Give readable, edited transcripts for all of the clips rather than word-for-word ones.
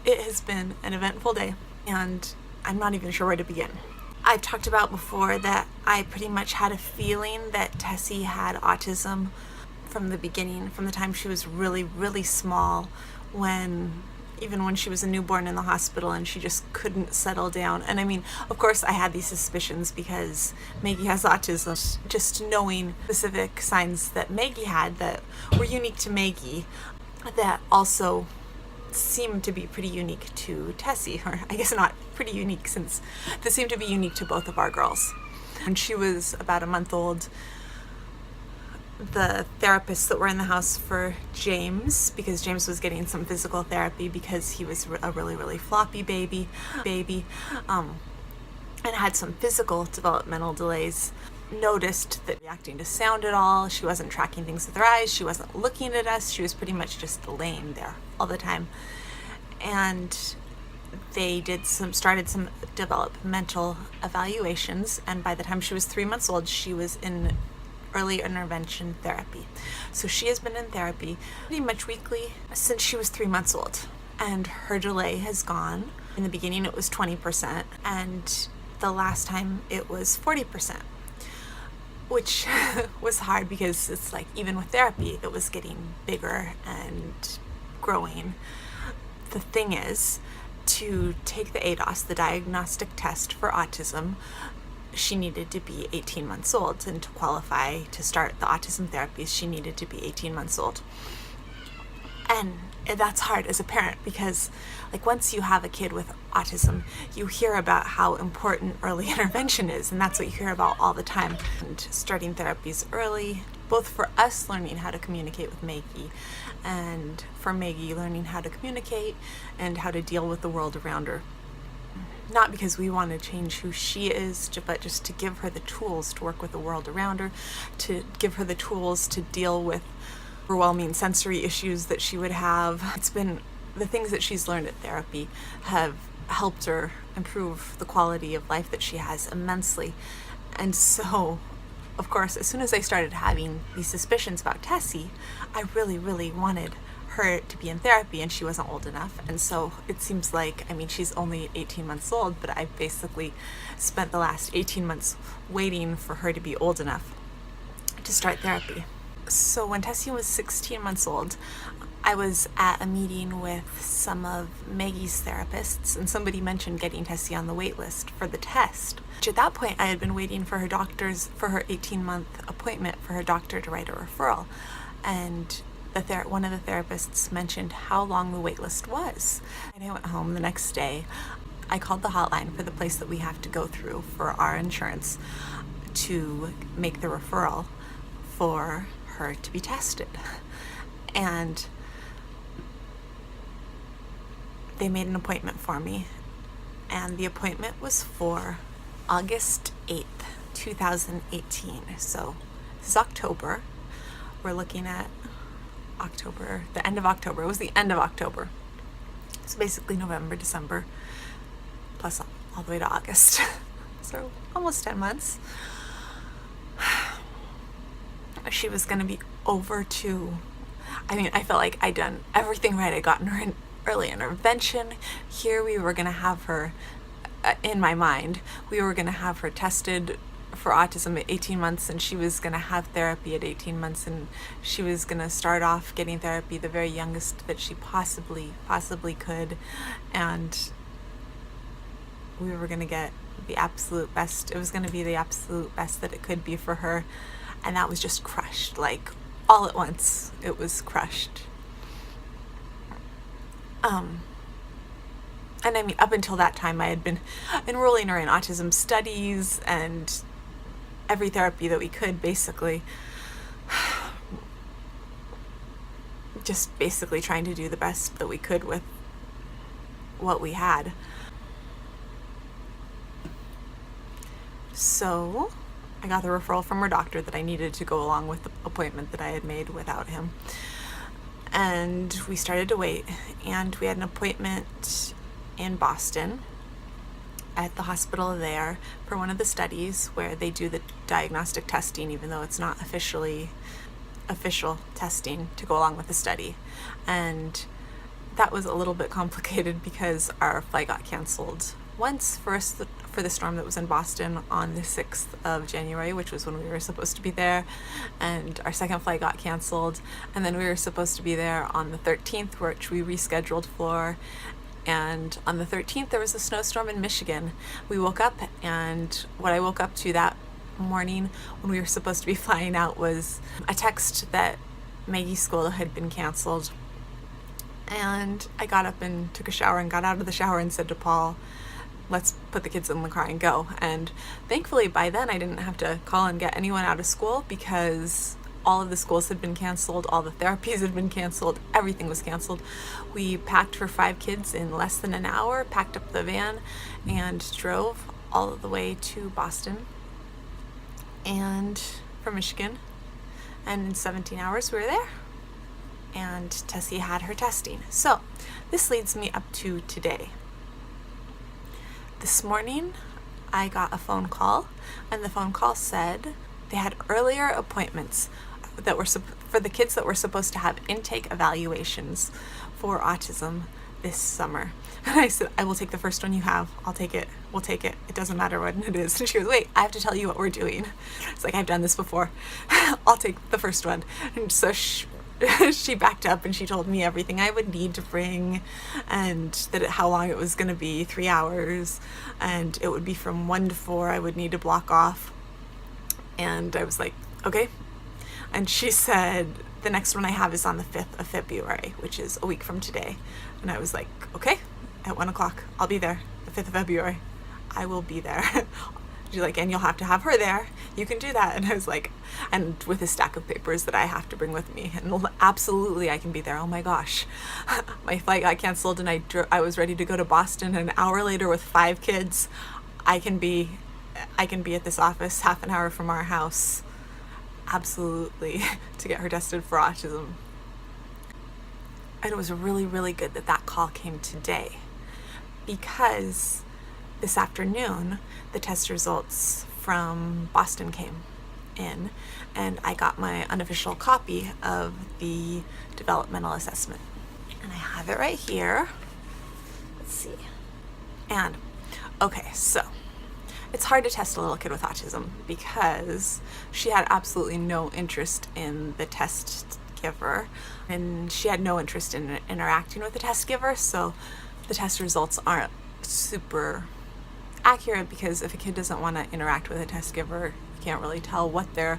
It has been an eventful day, and I'm not even sure where to begin. I've talked about before that I pretty much had a feeling that Tessie had autism from the beginning, from the time she was really, really small, even when she was a newborn in the hospital and she just couldn't settle down. And I mean, of course, I had these suspicions because Maggie has autism. Just knowing specific signs that Maggie had that were unique to Maggie, that also seemed to be pretty unique to Tessie, or I guess not pretty unique, since they seemed to be unique to both of our girls. When she was about a month old, the therapists that were in the house for James, because James was getting some physical therapy because he was a really, really floppy baby, and had some physical developmental delays, noticed that reacting to sound at all. She wasn't tracking things with her eyes. She wasn't looking at us. She was pretty much just laying there all the time. And they started some developmental evaluations. And by the time she was 3 months old, she was in early intervention therapy. So she has been in therapy pretty much weekly since she was 3 months old. And her delay has gone. In the beginning, it was 20%. And the last time it was 40%. Which was hard because it's like, even with therapy, it was getting bigger and growing. The thing is, to take the ADOS, the diagnostic test for autism, she needed to be 18 months old. And to qualify to start the autism therapies, she needed to be 18 months old. And that's hard as a parent because, like, once you have a kid with autism, you hear about how important early intervention is, and that's what you hear about all the time. And starting therapies early, both for us learning how to communicate with Maggie, and for Maggie learning how to communicate and how to deal with the world around her. Not because we want to change who she is, but just to give her the tools to work with the world around her, to give her the tools to deal with overwhelming sensory issues that she would have. It's been the things that she's learned at therapy have helped her improve the quality of life that she has immensely. And so, of course, as soon as I started having these suspicions about Tessie, I really, really wanted her to be in therapy, and she wasn't old enough. And so it seems like, I mean, she's only 18 months old, but I basically spent the last 18 months waiting for her to be old enough to start therapy. So when Tessie was 16 months old, I was at a meeting with some of Maggie's therapists, and somebody mentioned getting Tessie on the wait list for the test. At that point, I had been waiting for her 18-month appointment for her doctor to write a referral. And one of the therapists mentioned how long the wait list was. And I went home the next day. I called the hotline for the place that we have to go through for our insurance to make the referral for her to be tested. And they made an appointment for me, and the appointment was for August 8th, 2018. So this is October. We're looking at October, the end of October. It was the end of October. So basically November, December, plus all the way to August. So almost 10 months. She was going to be over to, I mean, I felt like I'd done everything right. I'd gotten her in early intervention. Here we were going to have her, in my mind, we were going to have her tested for autism at 18 months, and she was going to have therapy at 18 months, and she was going to start off getting therapy the very youngest that she possibly could, and we were going to get the absolute best. It was going to be the absolute best that it could be for her. And that was just crushed, like all at once. It was crushed. And I mean, up until that time, I had been enrolling her in autism studies and every therapy that we could, basically. Just basically trying to do the best that we could with what we had. So I got the referral from her doctor that I needed to go along with the appointment that I had made without him. And we started to wait, and we had an appointment in Boston at the hospital there for one of the studies where they do the diagnostic testing, even though it's not official testing to go along with the study. And that was a little bit complicated because our flight got canceled once for the storm that was in Boston on the 6th of January, which was when we were supposed to be there, and our second flight got canceled, and then we were supposed to be there on the 13th, which we rescheduled for. And on the 13th there was a snowstorm in Michigan. We woke up, and what I woke up to that morning when we were supposed to be flying out was a text that Maggie's school had been canceled. And I got up and took a shower and got out of the shower and said to Paul, let's put the kids in the car and go. And thankfully by then I didn't have to call and get anyone out of school because all of the schools had been canceled, all the therapies had been canceled, everything was canceled. We packed for 5 kids in less than an hour, packed up the van, and drove all the way to Boston and from Michigan. And in 17 hours we were there. And Tessie had her testing. So this leads me up to today. This morning I got a phone call, and the phone call said they had earlier appointments that were for the kids that were supposed to have intake evaluations for autism this summer. And I said, I will take the first one you have. I'll take it. We'll take it. It doesn't matter what it is. And she goes, wait, I have to tell you what we're doing. It's like, I've done this before. I'll take the first one. And so she backed up and she told me everything I would need to bring, and that how long it was going to be, 3 hours, and it would be from 1 to 4 I would need to block off. And I was like, okay. And she said the next one I have is on the 5th of February, which is a week from today. And I was like, okay, at 1 o'clock I'll be there. The 5th of February I will be there. She's like, and you'll have to have her there. You can do that. And I was like, and with a stack of papers that I have to bring with me. And absolutely I can be there. Oh my gosh. My flight got canceled and I was ready to go to Boston. An hour later with 5 kids, I can be at this office half an hour from our house. Absolutely. To get her tested for autism. And it was really, really good that call came today, because this afternoon, the test results from Boston came in, and I got my unofficial copy of the developmental assessment. And I have it right here. Let's see. And, okay, so it's hard to test a little kid with autism because she had absolutely no interest in the test giver, and she had no interest in interacting with the test giver, so the test results aren't super accurate, because if a kid doesn't want to interact with a test giver, you can't really tell what their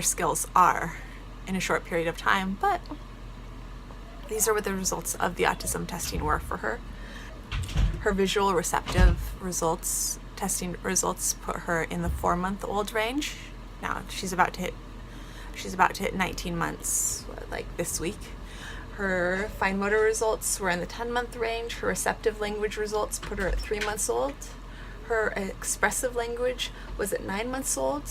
skills are in a short period of time. But these are what the results of the autism testing were for her. Her visual receptive testing results put her in the 4-month-old range. Now she's about to hit 19 months, like this week. Her fine motor results were in the 10-month range. Her receptive language results put her at 3 months old. Her expressive language was at 9 months old,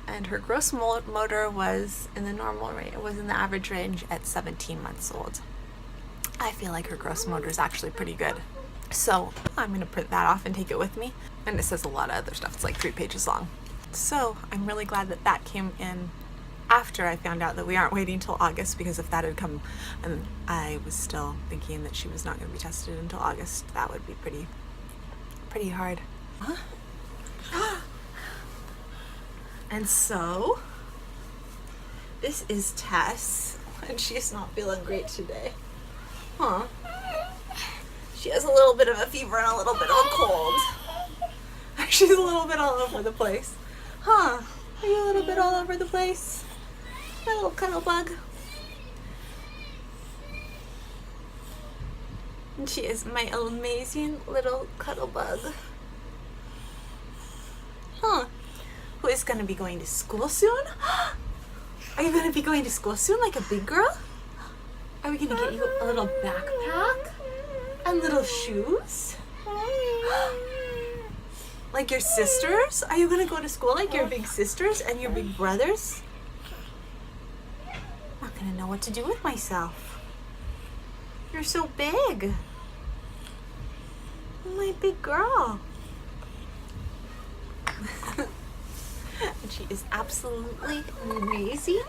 and her gross motor was in the normal range. It was in the average range at 17 months old. I feel like her gross motor is actually pretty good. So I'm going to print that off and take it with me. And it says a lot of other stuff. It's like 3 pages long. So I'm really glad that came in after I found out that we aren't waiting till August, because if that had come and I was still thinking that she was not going to be tested until August, that would be pretty hard. Huh? And so this is Tess, and she's not feeling great today. Huh? She has a little bit of a fever and a little bit of a cold. She's a little bit all over the place. Huh? Are you a little bit all over the place? My little cuddle bug. And she is my amazing little cuddle bug. Huh? Who is going to be going to school soon? Are you going to be going to school soon like a big girl? Are we going to get you a little backpack and little shoes? Like your sisters? Are you going to go to school like your big sisters and your big brothers? I'm not going to know what to do with myself. You're so big. My big girl. And she is absolutely amazing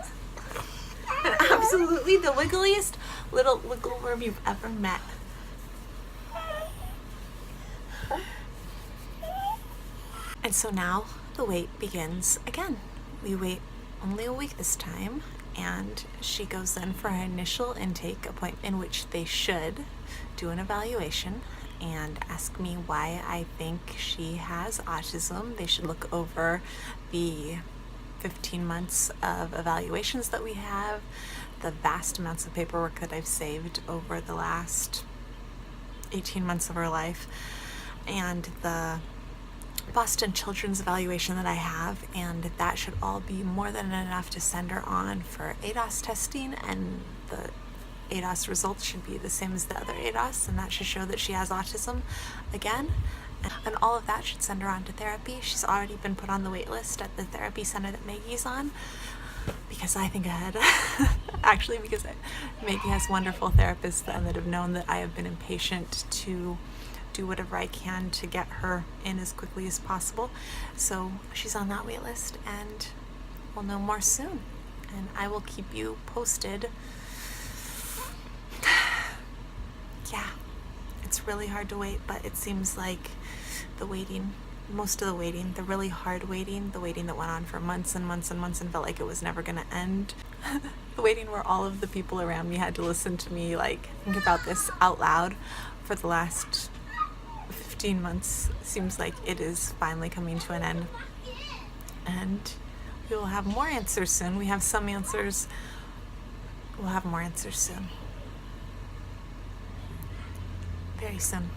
and absolutely the wiggliest little wiggle worm you've ever met. And so now the wait begins again. We wait only a week this time, and she goes in for her initial intake appointment, in which they should do an evaluation and ask me why I think she has autism. They should look over the 15 months of evaluations that we have, the vast amounts of paperwork that I've saved over the last 18 months of her life, and the Boston Children's evaluation that I have, and that should all be more than enough to send her on for ADOS testing, and the ADOS results should be the same as the other ADOS, and that should show that she has autism again, and all of that should send her on to therapy. She's already been put on the wait list at the therapy center that Maggie's on, because I think ahead. Actually, because Maggie has wonderful therapists that have known that I have been impatient to do whatever I can to get her in as quickly as possible. So she's on that wait list, and we'll know more soon. And I will keep you posted. Yeah, it's really hard to wait, but it seems like the waiting, most of the waiting, the really hard waiting, the waiting that went on for months and months and months and felt like it was never going to end. The waiting where all of the people around me had to listen to me like think about this out loud for the last 15 months seems like it is finally coming to an end, and we will have more answers soon. We have some answers. We'll have more answers soon. Very soon.